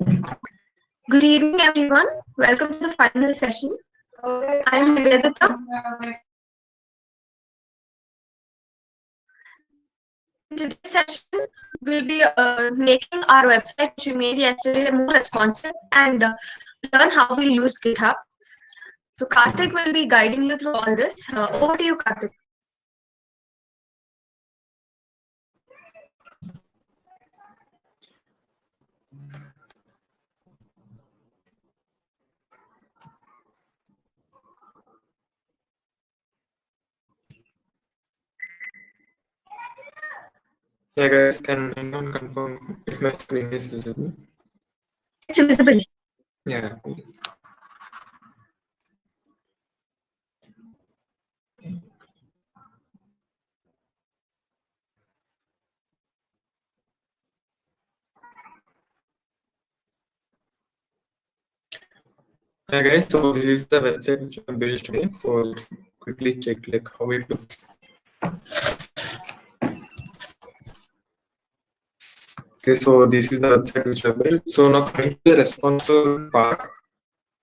Good evening, everyone. Welcome to the final session. I am Nivedita. In today's session, we'll be making our website, which we made yesterday, more responsive and learn how we use GitHub. So Karthik will be guiding you through all this. Over to you, Karthik. Yeah, guys, can anyone confirm if my screen is visible? It's visible. Yeah. Yeah, guys, so this is the website which I built today. So let's quickly check like how it looks. Okay, so this is the website which I built. So now coming to the responsive part,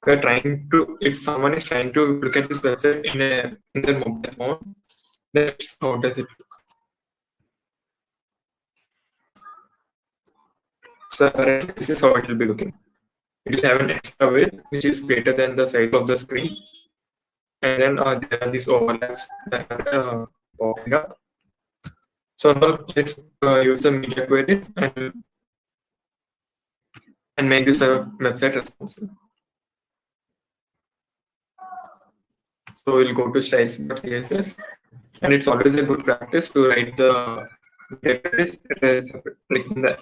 we're trying to, if someone is trying to look at this website in their mobile phone, then how does it look? So apparently this is how it will be looking. It will have an extra width which is greater than the size of the screen, and then there are these overlaps that are popping up. So now let's use the media queries and make this website responsive. So we'll go to styles.css, and it's always a good practice to write the media queries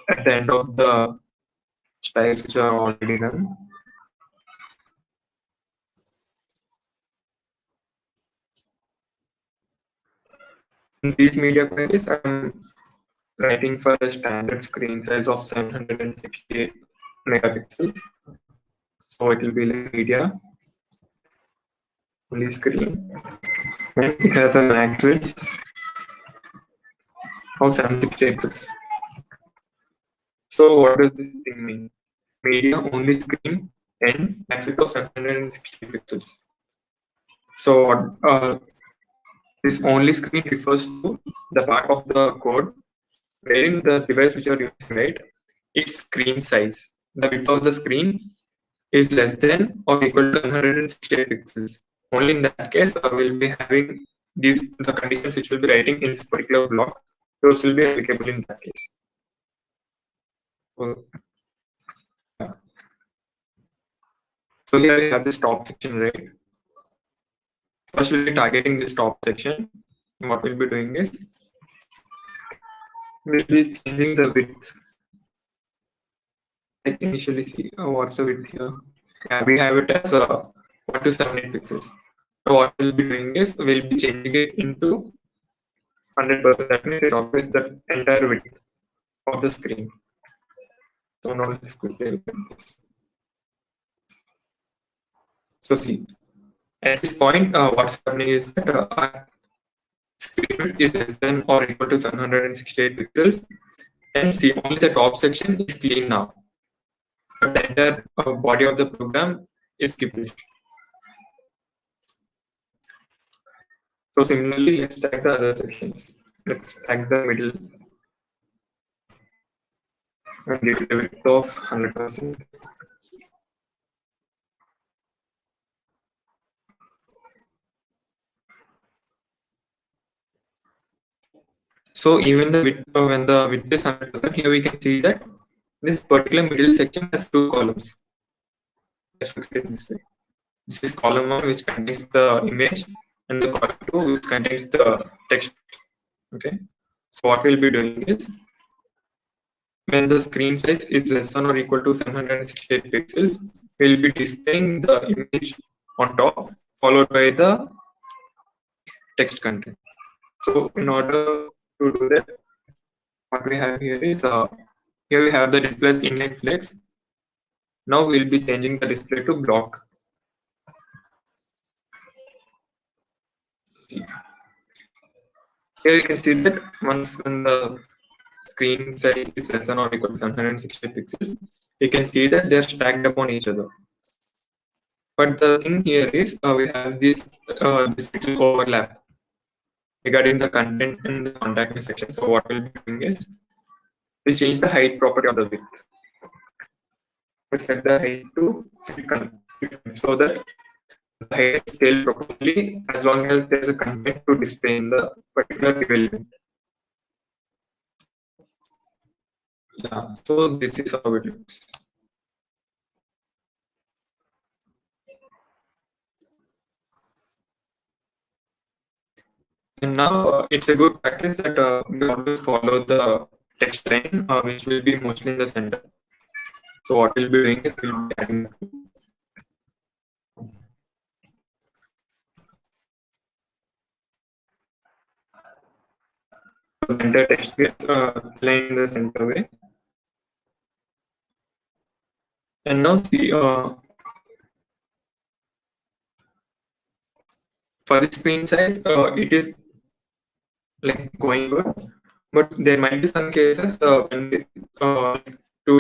at the end of the styles which are already done. In these media queries, I'm writing for a standard screen size of 768 megapixels. So it will be like media only screen, and it has a max width of 768 pixels. So what does this thing mean? Media only screen and max width of 760 pixels. So this only screen refers to the part of the code wherein the device which you are using, right? Its screen size, the width of the screen is less than or equal to 168 pixels. Only in that case, we'll be having the conditions which we'll be writing in this particular block. Those will be applicable in that case. So, yeah. So here we have this top section, right? First, we'll be targeting this top section. And what we'll be doing is we'll be changing the width. Like initially, see what's the width here. Yeah, we have it as 1278 pixels. So what we'll be doing is we'll be changing it into 100%. That means it occupies the entire width of the screen. So now let's quickly look at this. So see, at this point, what's happening is that our screen width is less than or equal to 768 pixels, and see only the top section is clean now. But the entire body of the program is gibberish. So similarly, let's tag the other sections. Let's tag the middle and give it a width of 100%. So even the width, when the width is 100%, here we can see that this particular middle section has two columns. Let's look at it this way. This is column 1, which contains the image, and the column 2, which contains the text. Okay. So what we'll be doing is, when the screen size is less than or equal to 768 pixels, we'll be displaying the image on top, followed by the text content. So in order to do that, what we have here is here we have the display inline flex. Now we'll be changing the display to block. Here you can see that once when the screen size is less than or equal to 760 pixels, you can see that they're stacked upon each other. But the thing here is we have this little overlap regarding the content and the contact me section. So what we'll be doing is we'll change the height property of the width. We'll set the height to fit so that the height is scaled properly as long as there's a content to display in the particular element. Yeah, so this is how it looks. And now it's a good practice that we always follow the text line, which will be mostly in the center. So what we'll be doing is we'll be adding the entire text gets aligned in the center way. And now see, for the screen size, it is like going good, but there might be some cases when we, to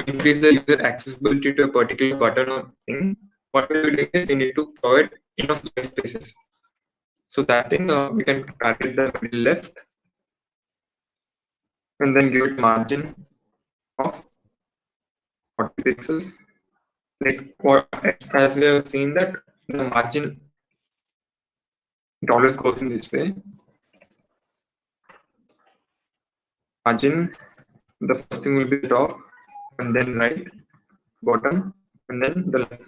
increase the user accessibility to a particular button or thing, what we'll be doing is we need to provide enough white spaces. So that thing we can target the middle left and then give it margin of 40 pixels. Like what, as we have seen that the margin, it always goes in this way. Margin, the first thing will be the top, and then right, bottom, and then the left.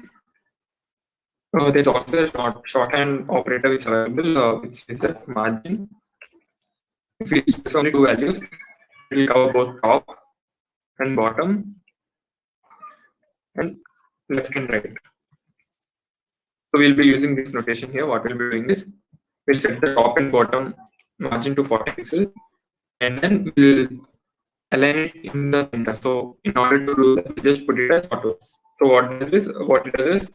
There's also a shorthand operator which is available, which is that margin. If we specify only two values, it will cover both top and bottom, and left and right. So we'll be using this notation here. What we'll be doing is we'll set the top and bottom margin to 40 pixels, and then we'll align it in the center. So in order to do that, we just put it as auto. So what it does is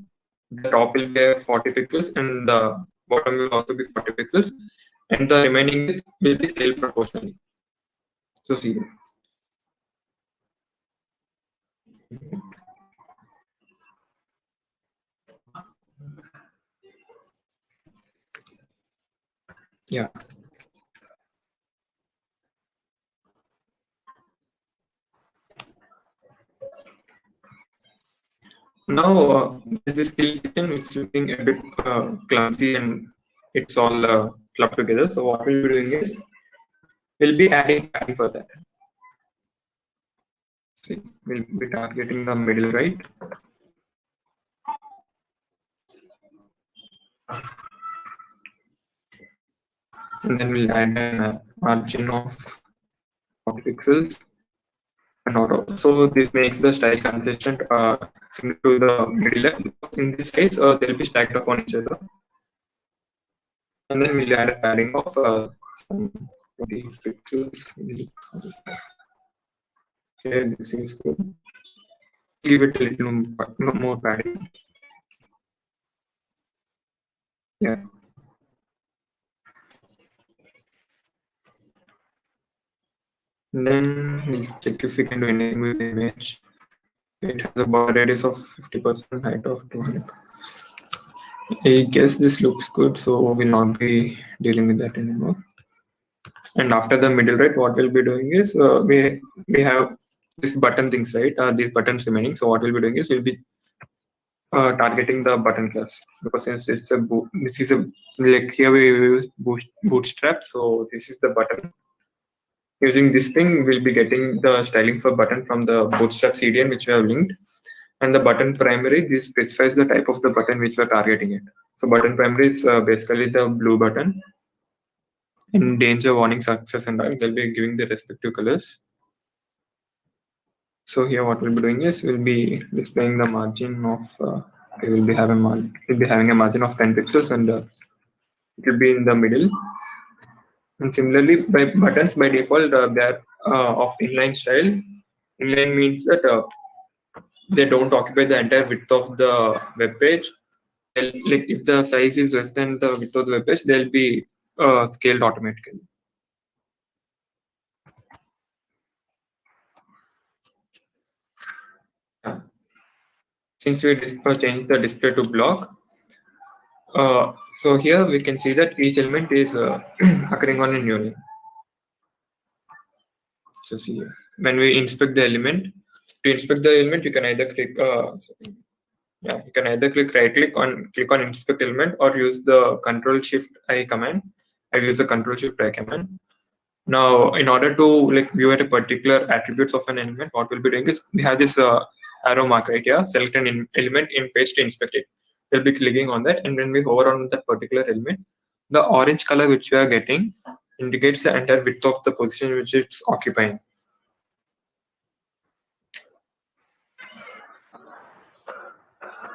the top will be 40 pixels and the bottom will also be 40 pixels, and the remaining bit will be scaled proportionally. So see. Yeah. Now this skill section is looking a bit clumsy and it's all clubbed together. So what we'll be doing is we'll be adding padding for that. See, we'll be targeting the middle right. And then we'll add a margin of 40 pixels and auto. So this makes the style consistent similar to the middle left. In this case, they'll be stacked upon each other. And then we'll add a padding of 20 pixels. Okay, this is good. Give it a little more padding. Yeah. And then we'll check if we can do anything with the image. It has a border radius of 50%, height of 200. I guess this looks good, so we'll not be dealing with that anymore. And after the middle right, what we'll be doing is we have this button things, right? These buttons remaining. So what we'll be doing is we'll be targeting the button class, because since it's this is a like here we use bootstrap, so this is the button. Using this thing, we'll be getting the styling for button from the bootstrap CDN which we have linked, and the button primary, this specifies the type of the button which we're targeting it. So button primary is basically the blue button. In danger, warning, success, and all, they'll be giving the respective colors. So here, what we'll be doing is we'll be displaying the margin of. We'll be having a margin of 10 pixels, and it will be in the middle. And similarly, by buttons by default, they're of inline style. Inline means that they don't occupy the entire width of the web page. Like if the size is less than the width of the web page, they'll be scaled automatically. Yeah. since we change the display to block, so here we can see that each element is occurring on a new line. So see here, when we inspect the element, to inspect the element, you can either click you can either click click on inspect element, or use the Control Shift I command. I use the Control Shift I command. Now, in order to view at a particular attributes of an element, what we'll be doing is we have this arrow mark right here. Select an element in page to inspect it. We'll be clicking on that, and when we hover on that particular element, the orange color which we are getting indicates the entire width of the position which it's occupying.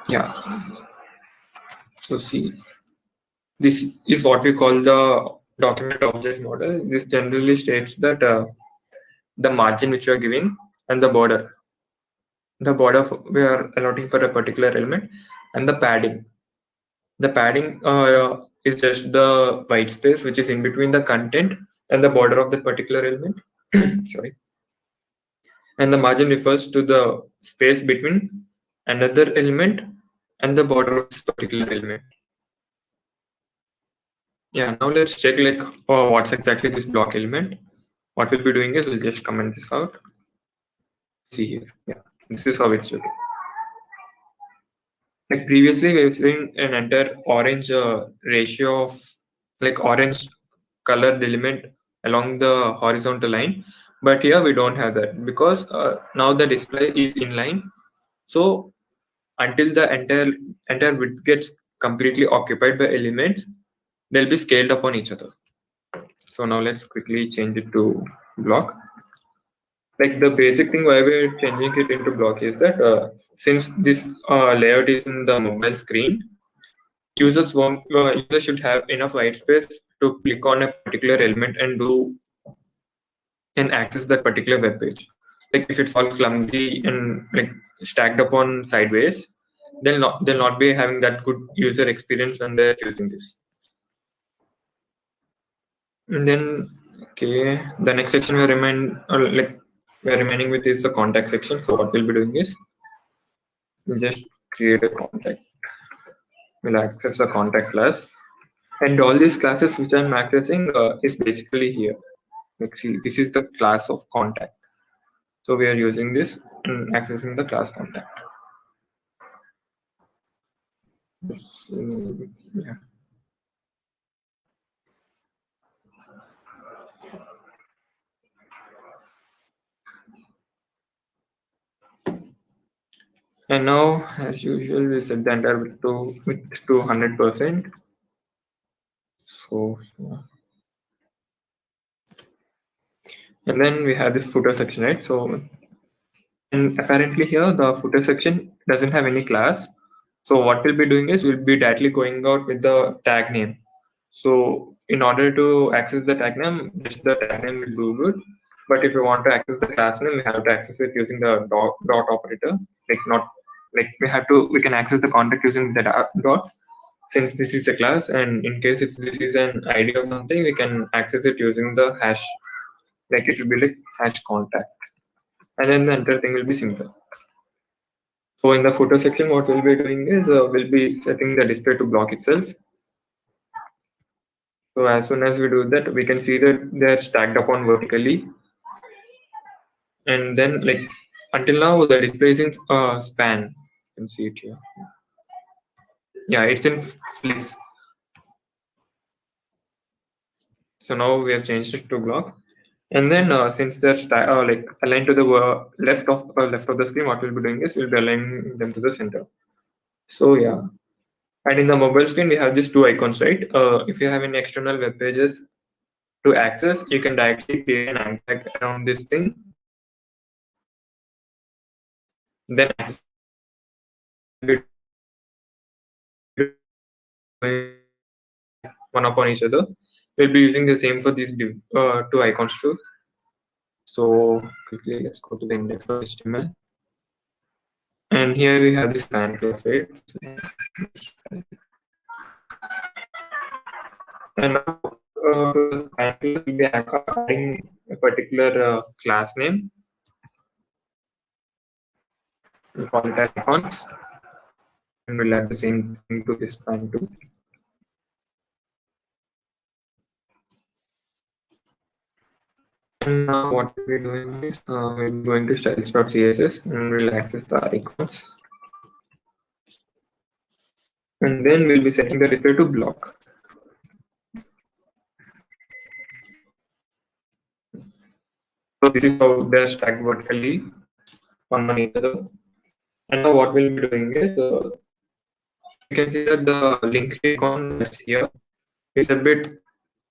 Yeah. So see, this is what we call the document object model. This generally states that the margin which we are giving and the border we are allotting for a particular element, and the padding. The padding is just the white space which is in between the content and the border of that particular element. Sorry. And the margin refers to the space between another element and the border of this particular element. Yeah, now let's check what's exactly this block element. What we'll be doing is we'll just comment this out. See here. Yeah, this is how it's looking. Like previously, we've seen an entire orange ratio of orange colored element along the horizontal line, but here we don't have that because now the display is inline. So until the entire width gets completely occupied by elements, they'll be scaled upon each other. So now let's quickly change it to block. Like the basic thing why we're changing it into block is that since this layout is in the mobile screen, users should have enough white space to click on a particular element and access that particular web page. Like if it's all clumsy and stacked upon sideways, they'll not be having that good user experience when they're using this. And then okay, the next section we're remaining with is the contact section. So what we'll be doing is we'll just create a contact. We'll access the contact class, and all these classes which I'm accessing is basically here. Like see, this is the class of contact. So we are using this and accessing the class contact. So, yeah. And now, as usual, we'll set the entire width to 100%. So, yeah. And then we have this footer section, right? So, and apparently here the footer section doesn't have any class. So what we'll be doing is we'll be directly going out with the tag name. So in order to access the tag name, just the tag name will do good. But if you want to access the class name, we have to access it using the dot operator. We can access the contact using the dot, since this is a class, and in case if this is an ID or something, we can access it using the hash. Like it will be like hash contact, and then the entire thing will be simple. So in the footer section, what we'll be doing is we'll be setting the display to block itself. So as soon as we do that, we can see that they're stacked upon vertically. And then until now, the display is in span. You can see it here. Yeah, it's in flicks. So now we have changed it to block. And then since they're aligned to the left of the screen, what we'll be doing is we'll be aligning them to the center. So yeah. And in the mobile screen, we have these two icons, right? If you have any external web pages to access, you can directly create an anchor tag around this thing. Then one upon each other. We'll be using the same for these two icons too. So quickly, let's go to the index.html. And here we have this span class, right? And now to the span class, we'll be adding a particular class name. We call it as icons. and we'll add the same thing to this plan too. And now what we're doing is we're going to styles.css and we'll access the icons. And then we'll be setting the display to block. So this is how they're stacked vertically one on each other. And now what we'll be doing is you can see that the link icon that's here is a bit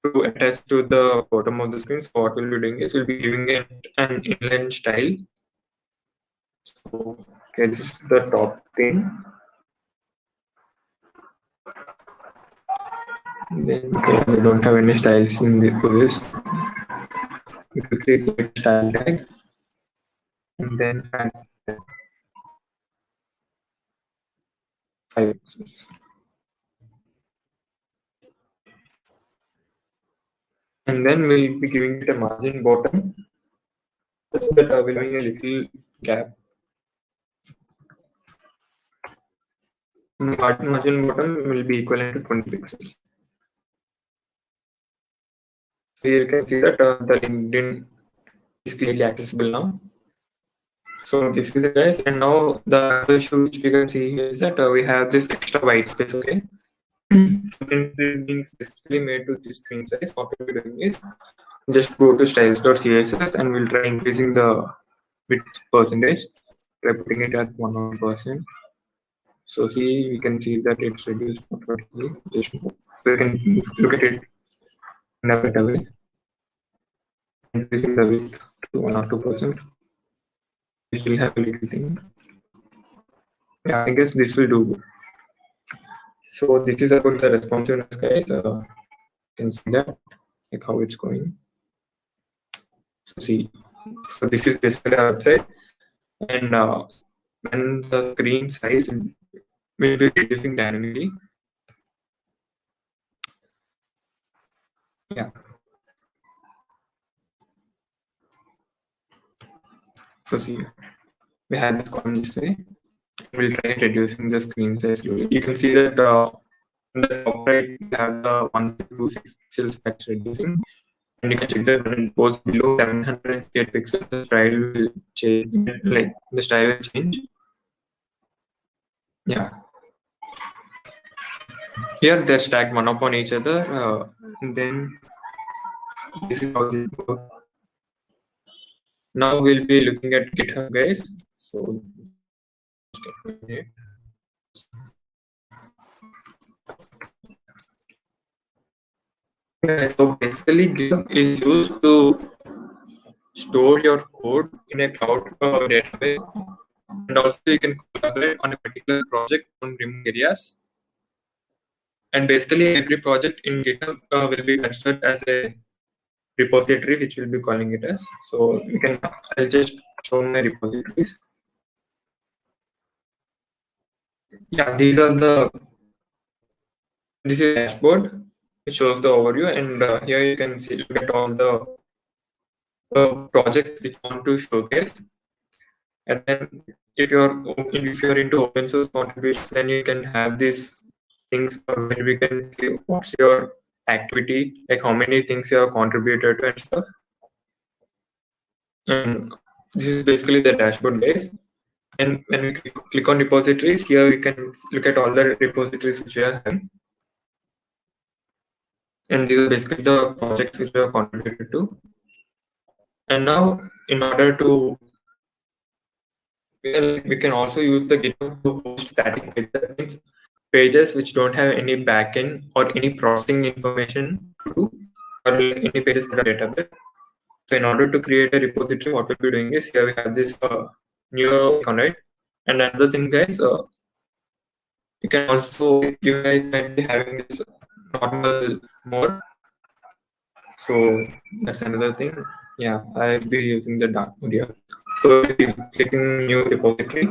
to attach to the bottom of the screen. So what we'll be doing is we'll be giving it an inline style. So okay, this is the top thing. Then okay, we don't have any styles in this. We quickly click style tag and then add 5 pixels. And then we'll be giving it a margin bottom so that we're having a little gap. Margin bottom will be equivalent to 20 pixels. So here you can see that the LinkedIn is clearly accessible now. So this is it, guys. And now the other issue which we can see here is that we have this extra white space. Okay. So since this is being specifically made to this screen size, what we're doing is just go to styles.css and we'll try increasing the width percentage. Try putting it at 100%. So see, we can see that it's reduced automatically. We can look at it in a better way. Increasing the width to 1 or 2%. We still have a little thing. Yeah, I guess this will do. So this is about the responsiveness, guys. You can see that, like how it's going. So see, so this is basically our website, and when the screen size will be reducing dynamically. Yeah. So see, we have this column this way. We'll try reducing the screen size slowly. You can see that on the top right, we have the 126 pixels that's reducing. And you can check that when it goes below 758 pixels, the style will change. Like the style will change. Yeah. Here they're stacked one upon each other. And then this is how this goes. Now we'll be looking at GitHub, guys. So yeah, so basically GitHub is used to store your code in a cloud database, and also you can collaborate on a particular project on remote areas. And basically every project in GitHub will be considered as a repository, which we'll be calling it as. So you can, I'll just show my repositories. Yeah, this is dashboard, which shows the overview, and here you can see, look at all the projects which you want to showcase. And then if you're into open source contributions, then you can have these things where we can see what's your activity, like how many things you have contributed to and stuff. And this is basically the dashboard, guys. And when we click on repositories, here we can look at all the repositories which you are having. And these are basically the projects which you have contributed to. And now, in order to, we can also use the GitHub to host static pages. That means pages which don't have any backend or any processing information to do, or any pages that are database. So in order to create a repository, what we'll be doing is here we have this new icon, right? And another thing, guys, you can also, you guys might be having this normal mode. So that's another thing. Yeah, I'll be using the dark mode here. So we'll be clicking new repository,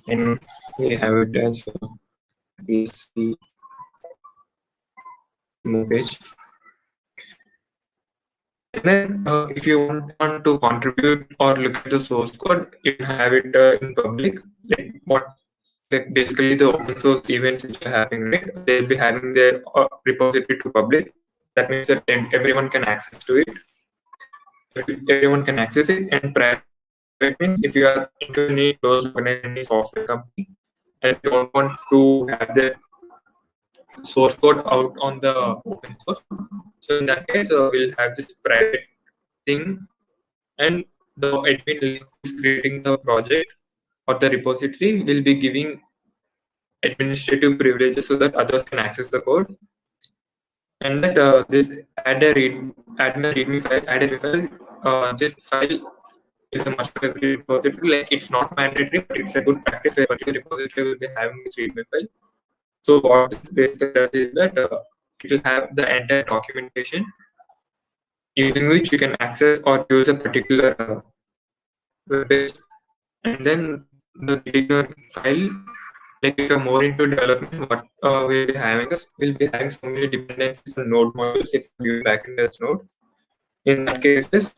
and we have it as PC page. And then if you want to contribute or look at the source code, you can have it in public. Like what like basically the open source events which are happening, right? They'll be having their repository to public. That means that everyone can access to it. Everyone can access it. And private means if you are into any closed organization, any software company, and you don't want to have their source code out on the open source, so in that case, we'll have this private thing, and the admin who is creating the project or the repository will be giving administrative privileges so that others can access the code. And that this add a readme file, this file is a must for every repository. Like it's not mandatory, but it's a good practice where particular repository will be having this readme file. So what this basically does is that it will have the entire documentation using which you can access or use a particular web page. And then the particular file, like if you're more into development, what we'll be having is we'll be having so many dependencies and node modules if you use backend as node. In that case, this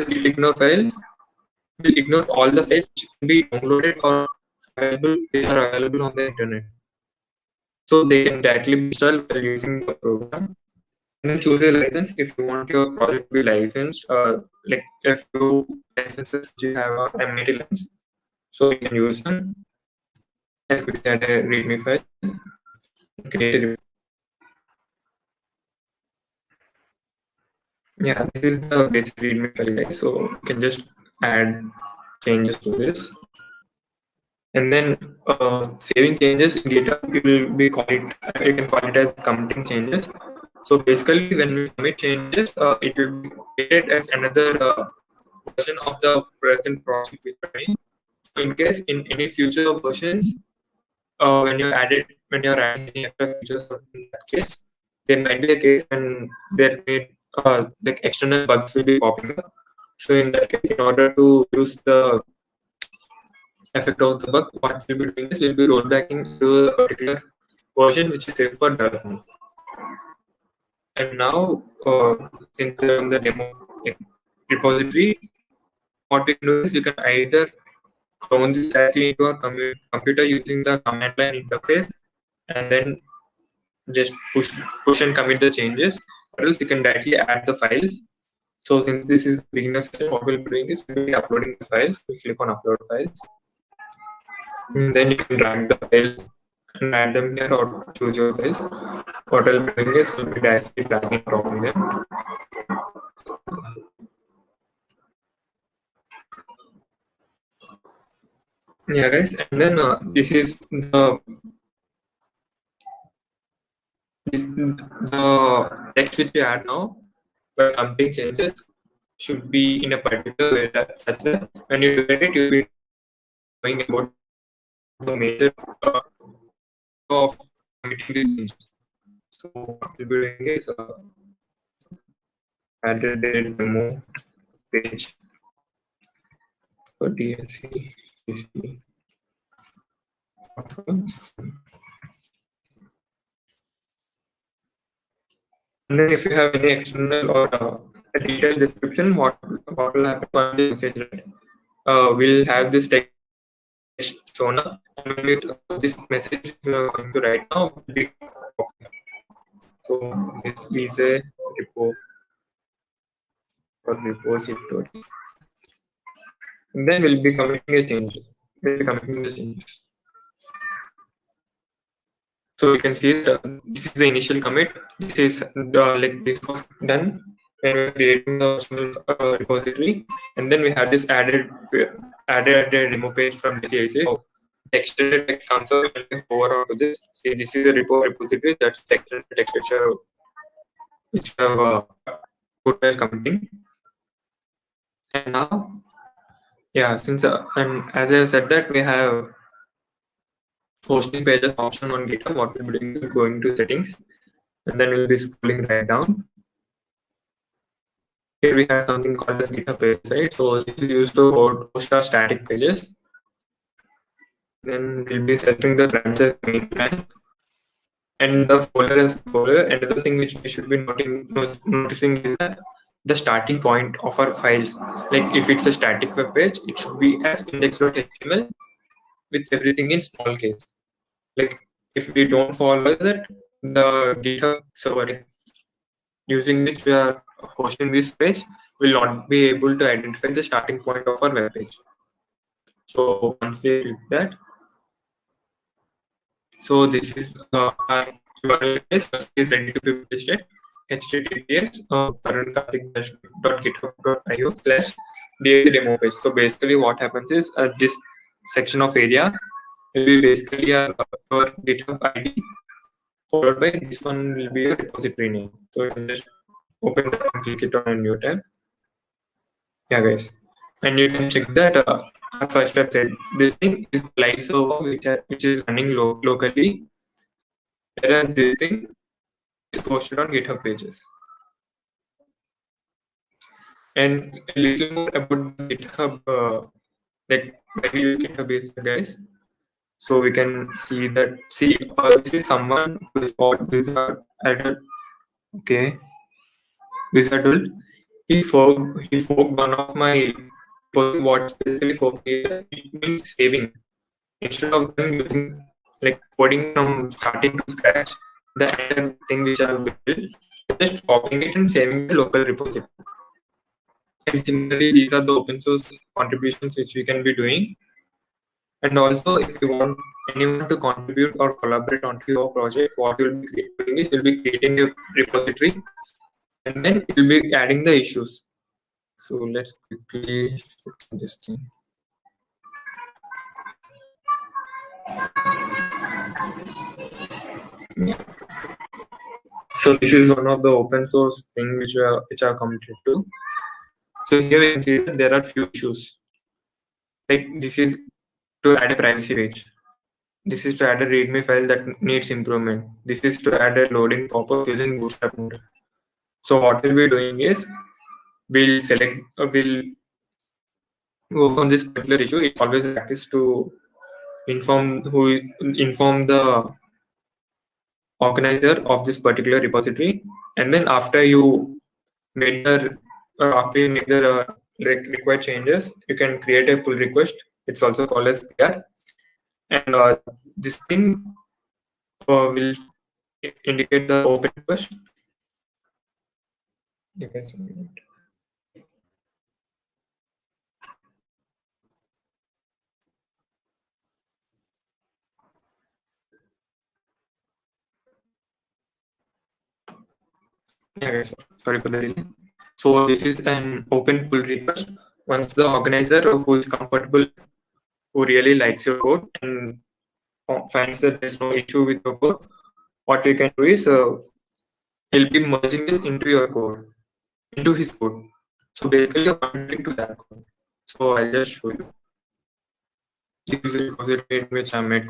git ignore files will ignore all the files which can be downloaded or available, which are available on the internet. So they can directly be installed while using the program. And then choose a license if you want your project to be licensed, like a few licenses which you have are MIT license. So you can use them. I'll quickly add a README file and create a. Yeah, this is the basic README file, guys. So you can just add changes to this. And then saving changes in GitHub, you will be you can call it as committing changes. So basically, when we commit changes, it will be created as another version of the present project which we're running. So in case in any future versions, when you're adding any extra features, in that case, there might be a case when there may like external bugs will be popping up. So in that case, in order to use the effect of the bug, what we'll be doing is we'll be rollbacking to a particular version which is safe for development. And now, since we're on the demo repository, what we can do is you can either clone this directly into our computer using the command line interface, and then just push and commit the changes, or else you can directly add the files. So since this is beginner session, what we'll be doing is we'll be uploading the files. We click on upload files. And then you can drag the files and add them here or choose your files. What I'll be doing is we'll be directly dragging and dropping them. Yeah, guys, and then this is the text which you add now by committing changes should be in a particular way that such that when you do it, you'll be knowing about the major of committing these changes. So what we'll be doing is add a demo page for DSC. And then if you have any external or a detailed description, what will happen on the message, right? We'll have this text shown up, and when this message going to write now will be so this is a repo or repository, and then we'll be committing a change. We'll be committing the changes. So you can see that this is the initial commit. This is like this was done when we were creating the repository, and then we had this added a demo page from DCIC. So the extended text comes up and we hover onto this. See, this is a repository. That's the extended text which we have put while committing. And now, yeah, since and as I said that we have hosting pages option on GitHub, what we'll be doing is going to settings, and then we'll be scrolling right down. Here we have something called as GitHub page, right? So this is used to host our static pages. Then we'll be selecting the branches main branch and the folder as folder. Another thing which we should be noticing is that the starting point of our files. Like if it's a static web page, it should be as index.html. with everything in small case. Like if we don't follow that, the GitHub server using which we are hosting this page will not be able to identify the starting point of our web page. So once we click that, so this is our URL is first is ready to be published at https karunkarthik-github.io/DAC demo page. So basically what happens is this section of area will be basically your GitHub ID, followed by this one will be your repository name. So you can just open that and click it on a new tab. Yeah, guys, and you can check that our first website. This thing is live server which is running locally, whereas this thing is posted on GitHub pages. And a little more about the GitHub, like why we use GitHub is, guys. So we can see that. This is someone who is called Wizard Adult. Okay, Wizard Adult. He forked one of my. What's basically forking is it means saving. Instead of them using like coding from starting to scratch the entire thing which I built, just copying it and saving the local repository. And similarly, these are the open source contributions which we can be doing. And also, if you want anyone to contribute or collaborate onto your project, what you'll be doing is you'll be creating a repository and then you'll be adding the issues. So let's quickly look at this thing. Yeah. So this is one of the open source thing which are committed to. So here we can see that there are few issues. Like this is to add a privacy page. This is to add a README file that needs improvement. This is to add a loading pop-up using Bootstrap mode. So what we'll be doing is we'll work on this particular issue. It's always a practice to inform the organizer of this particular repository, and then after you make the required changes, you can create a pull request. It's also called as PR, and this thing will indicate the open request. You can see it. Yeah, guys, sorry for the delay. So this is an open pull request. Once the organizer who is comfortable, who really likes your code and finds that there's no issue with your code, what we can do is he'll be merging this into your code, into his code. So basically, you're contributing to that code. So I'll just show you. This is the repository in which I made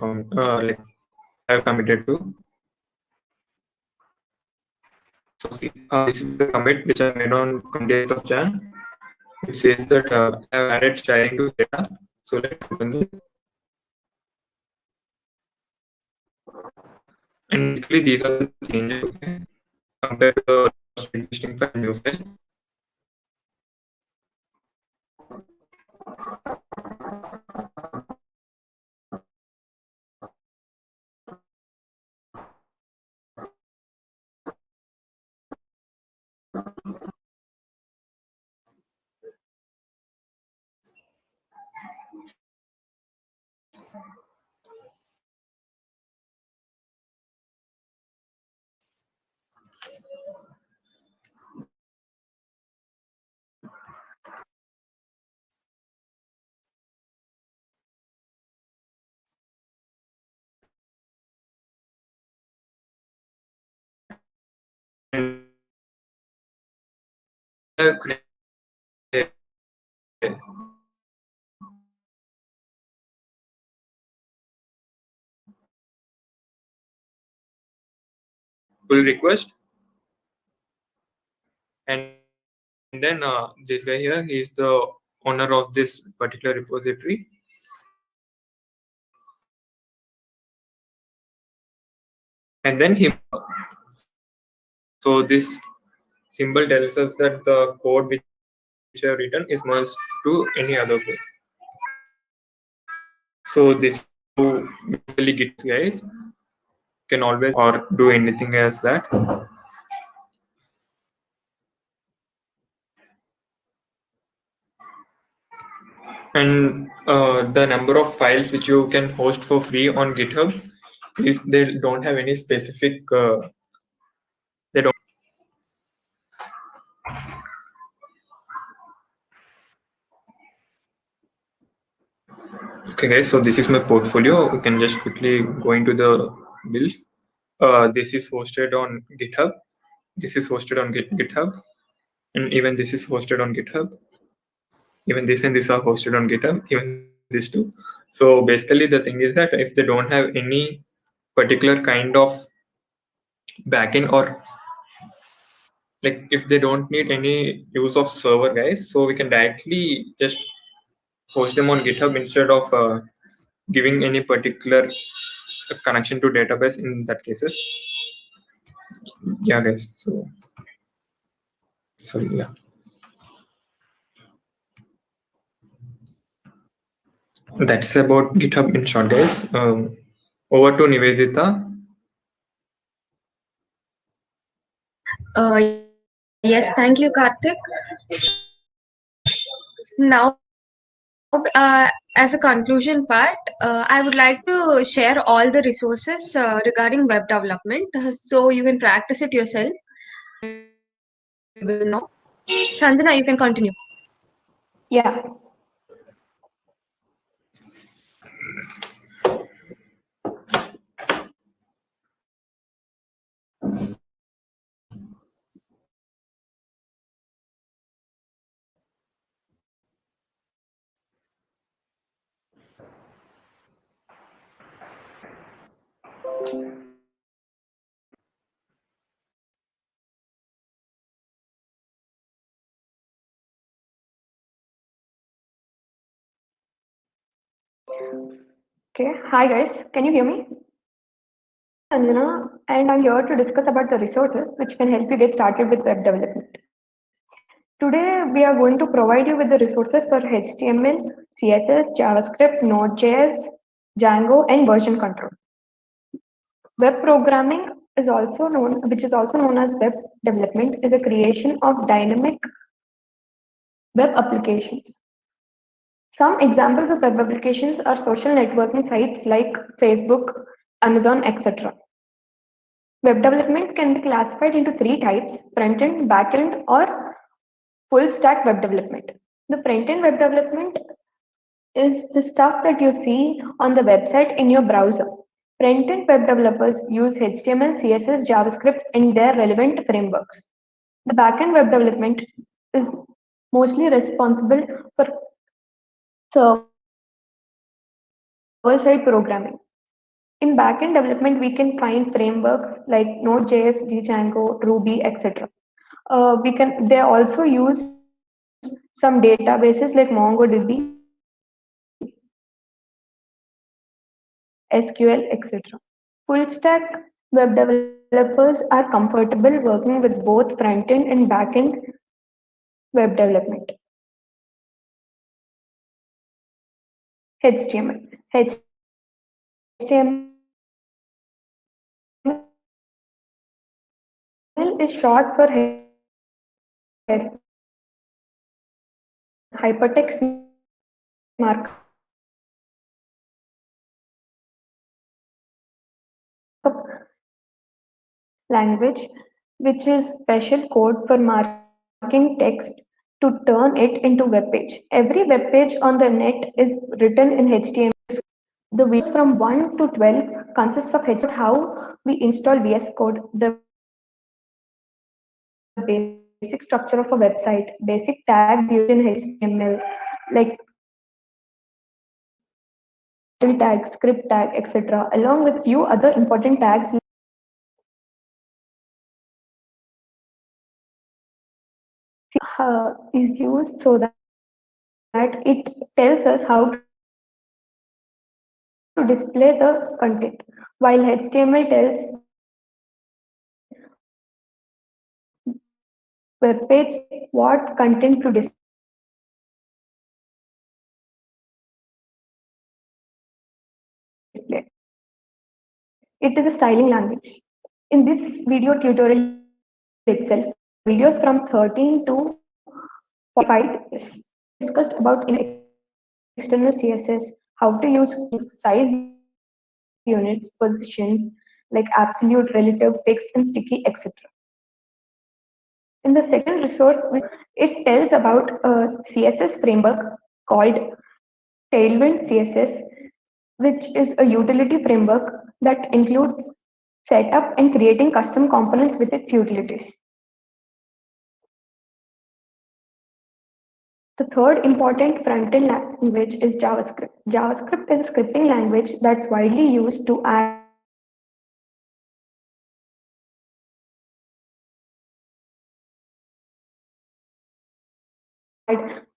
I've committed to. So see, this is the commit which I made on 20th of Jan. It says that I've added sharing to data. So let's open this. And basically, these are the changes, okay, compared to the existing file, new file. And pull request, and then this guy here, he's the owner of this particular repository. And then so this symbol tells us that the code which I have written is merged to any other code. So this is how basically Git, guys, can always or do anything as that. And the number of files which you can host for free on GitHub is they don't have any specific. They don't. Okay, guys. So this is my portfolio. We can just quickly go into the build. This is hosted on GitHub. This is hosted on GitHub, and even this is hosted on GitHub. Even this and this are hosted on GitHub. Even these two. So basically, the thing is that if they don't have any particular kind of backend, or like if they don't need any use of server, guys, so we can directly just host them on GitHub instead of giving any particular connection to database in that cases. Yeah, guys. So sorry. Yeah, that's about GitHub in short, guys. Over to Nivedita. Yes, thank you, Karthik. Now, as a conclusion part, I would like to share all the resources regarding web development, so you can practice it yourself and you will know. Sanjana, you can continue. Yeah. Okay. Hi guys. Can you hear me? Sanjana, and I'm here to discuss about the resources which can help you get started with web development. Today, we are going to provide you with the resources for HTML, CSS, JavaScript, Node.js, Django, and version control. Web programming is also known, which is also known as web development, is a creation of dynamic web applications. Some examples of web applications are social networking sites like Facebook, Amazon, etc. Web development can be classified into three types: front-end, back-end, or full stack web development. The front-end web development is the stuff that you see on the website in your browser. Front-end web developers use HTML, CSS, JavaScript, and their relevant frameworks. The back-end web development is mostly responsible for server-side programming. In backend development, we can find frameworks like Node.js, Django, Ruby, etc. They also use some databases like MongoDB, SQL, etc. Full stack web developers are comfortable working with both front-end and back-end web development. HTML. HTML is short for hypertext markup language, which is special code for marking text to turn it into web page. Every web page on the net is written in HTML. The videos from 1 to 12 consists of HTML, how we install VS Code, the basic structure of a website, basic tags used in HTML, like title tag, script tag, etc., along with few other important tags. Is used so that it tells us how to display the content, while HTML tells web page what content to display. display. It is a styling language. In this video tutorial itself, videos from 13 to 45 is discussed about in external CSS, how to use size units, positions like absolute, relative, fixed, and sticky, etc. In the second resource, it tells about a CSS framework called Tailwind CSS, which is a utility framework that includes setup and creating custom components with its utilities. The third important front-end language is JavaScript. JavaScript is a scripting language that's widely used to add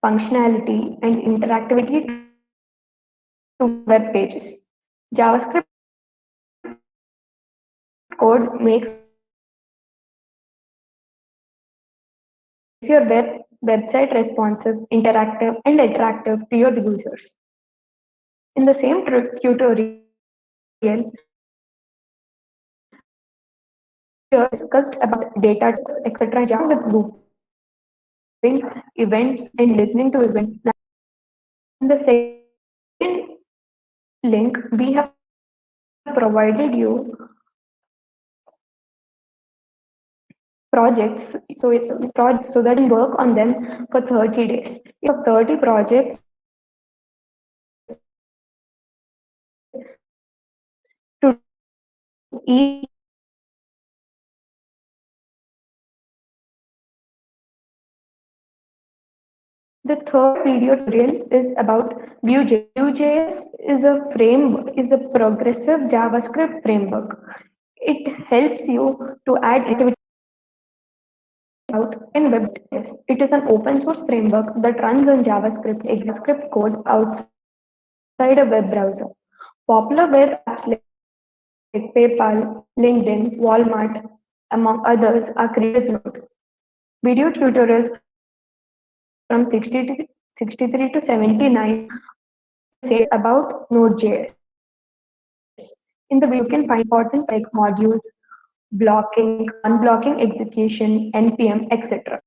functionality and interactivity to web pages. JavaScript code makes your website responsive, interactive, and attractive to your users. In the same tutorial, we discussed about data, etc. Java with looping events and listening to events. In the second link, we have provided you projects so that you work on them for 30 days. If 30 projects to each the third video tutorial is about Vue.js. Vue.js is a progressive JavaScript framework. It helps you to add activities out in web.js. It is an open source framework that runs on JavaScript code outside a web browser. Popular web apps like PayPal, LinkedIn, Walmart, among others, are created with Node. Video tutorials from 63 to 79 say about Node.js. In the video, you can find important like modules, blocking, unblocking execution, NPM, etc.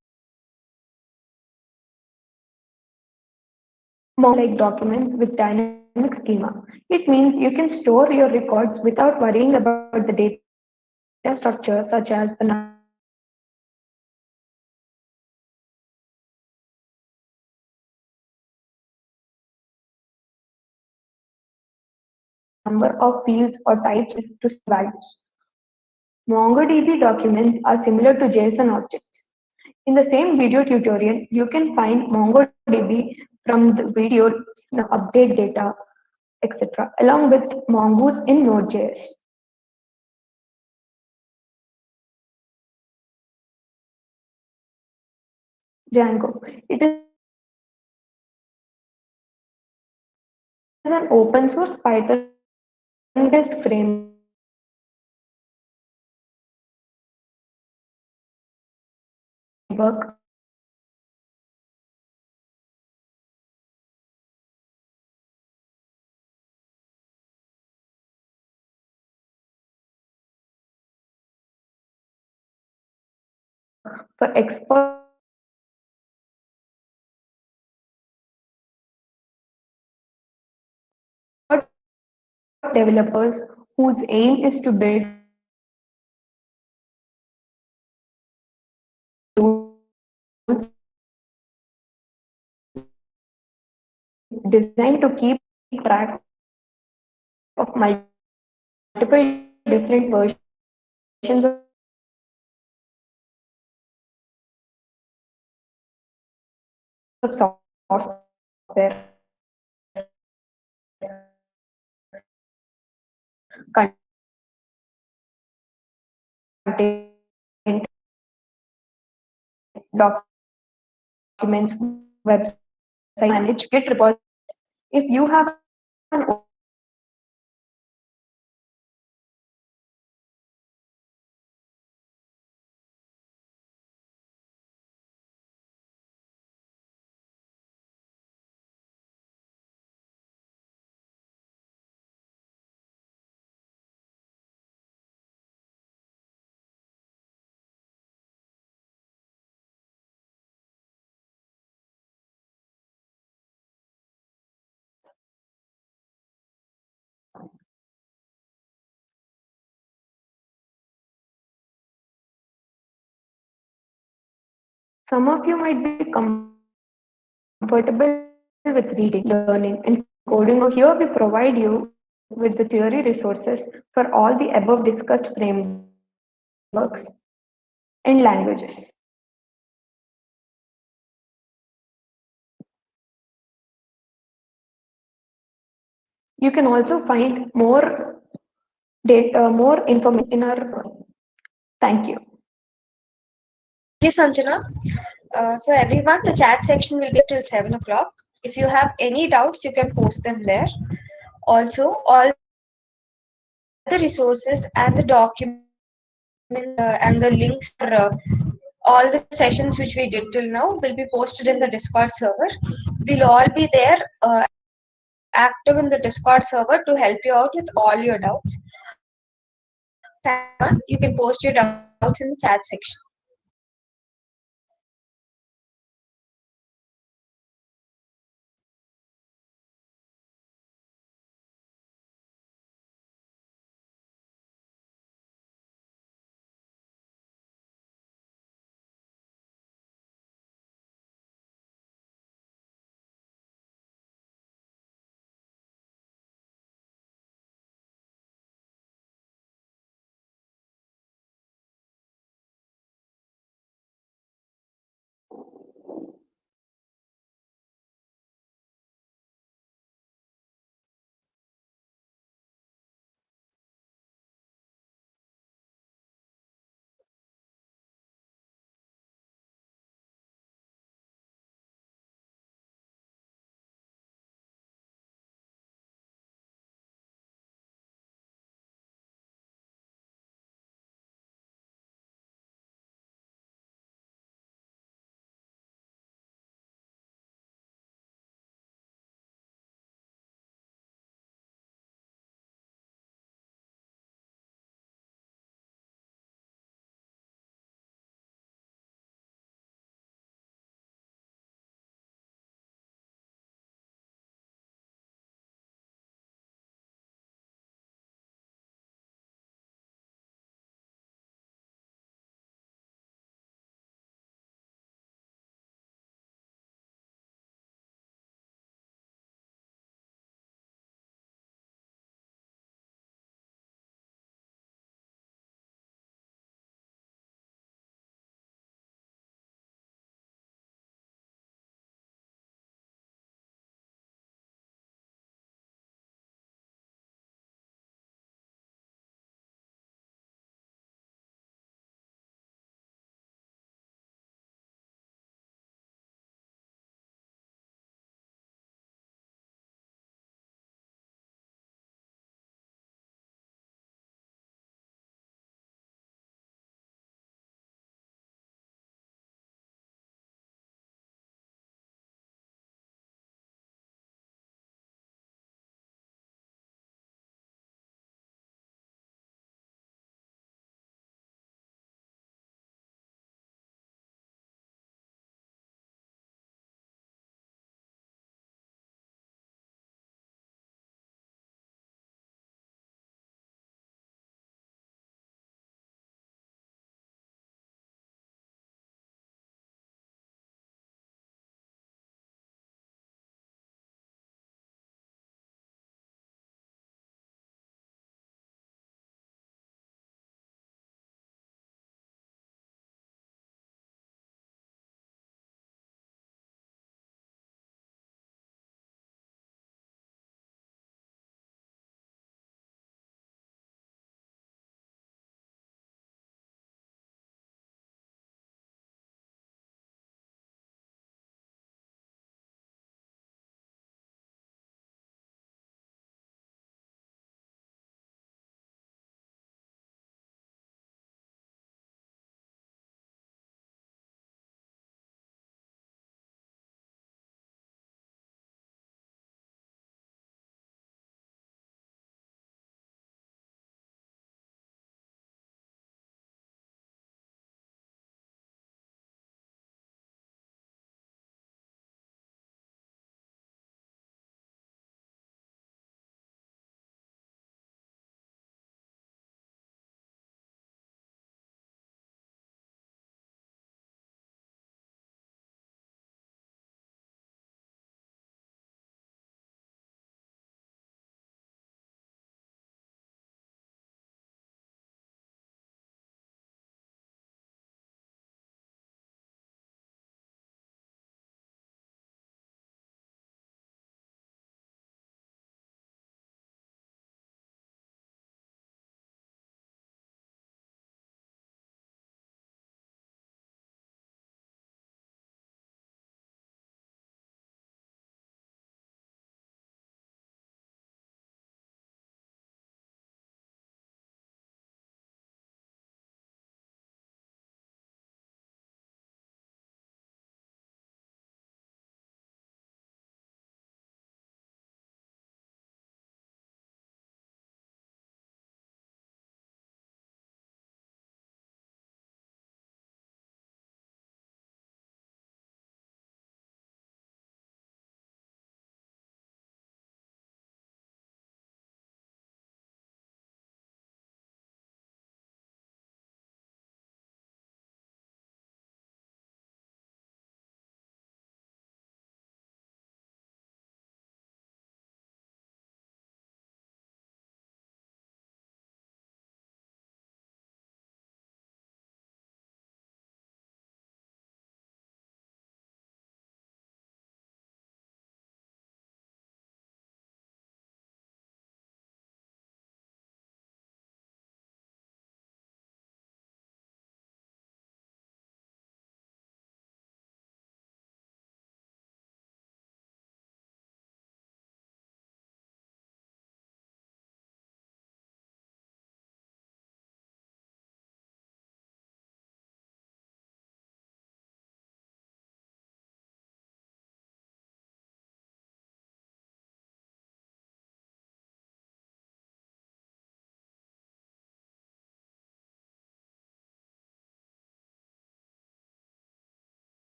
More like documents with dynamic schema. It means you can store your records without worrying about the data structure, such as the number of fields or types to values. MongoDB documents are similar to JSON objects. In the same video tutorial, you can find MongoDB from the video, update data, etc., along with Mongoose in Node.js. Django. It is an open source Python-based framework for expert developers whose aim is to build tools designed to keep track of multiple different versions of software, content, documents, website, manage Git repositories. If you have an Some of you might be comfortable with reading, learning, and coding. Over here, we provide you with the theory resources for all the above discussed frameworks and languages. You can also find more data, more information in our. Thank you. Thank you, Sanjana. So everyone, the chat section will be till 7 o'clock. If you have any doubts, you can post them there. Also, all the resources and the documents and the links for all the sessions which we did till now will be posted in the Discord server. We'll all be there active in the Discord server to help you out with all your doubts. Thank you, everyone. You can post your doubts in the chat section.